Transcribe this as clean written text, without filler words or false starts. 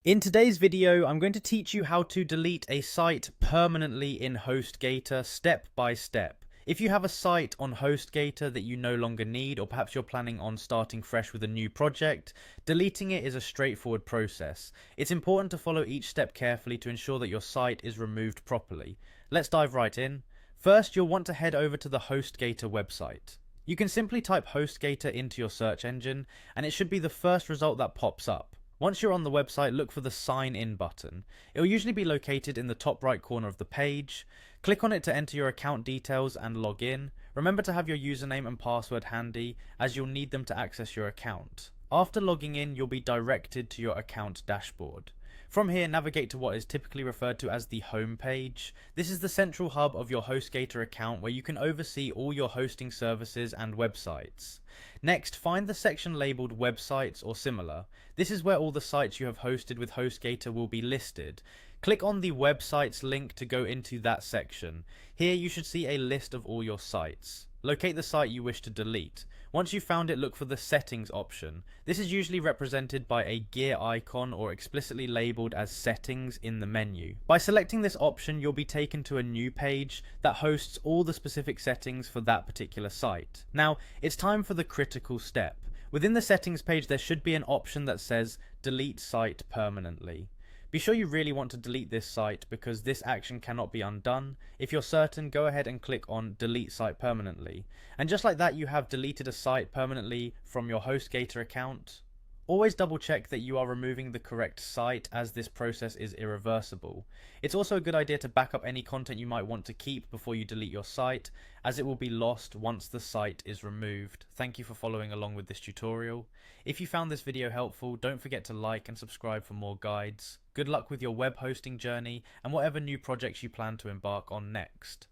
In today's video, I'm going to teach you how to delete a site permanently in Hostgator step by step. If you have a site on Hostgator that you no longer need, or perhaps you're planning on starting fresh with a new project, deleting it is a straightforward process. It's important to follow each step carefully to ensure that your site is removed properly. Let's dive right in. First, you'll want to head over to the Hostgator website. You can simply type Hostgator into your search engine, and it should be the first result that pops up. Once you're on the website, look for the sign in button. It will usually be located in the top right corner of the page. Click on it to enter your account details and log in. Remember to have your username and password handy, as you'll need them to access your account. After logging in, you'll be directed to your account dashboard. From here, navigate to what is typically referred to as the home page. This is the central hub of your Hostgator account where you can oversee all your hosting services and websites. Next, find the section labeled websites or similar. This is where all the sites you have hosted with Hostgator will be listed. Click on the websites link to go into that section. Here you should see a list of all your sites. Locate the site you wish to delete. Once you've found it, look for the settings option. This is usually represented by a gear icon or explicitly labeled as settings in the menu. By selecting this option, you'll be taken to a new page that hosts all the specific settings for that particular site. Now, it's time for the critical step. Within the settings page, there should be an option that says delete site permanently. Be sure you really want to delete this site because this action cannot be undone. If you're certain, go ahead and click on delete site permanently. And just like that, you have deleted a site permanently from your Hostgator account. Always double check that you are removing the correct site, as this process is irreversible. It's also a good idea to back up any content you might want to keep before you delete your site, as it will be lost once the site is removed. Thank you for following along with this tutorial. If you found this video helpful, don't forget to like and subscribe for more guides. Good luck with your web hosting journey and whatever new projects you plan to embark on next.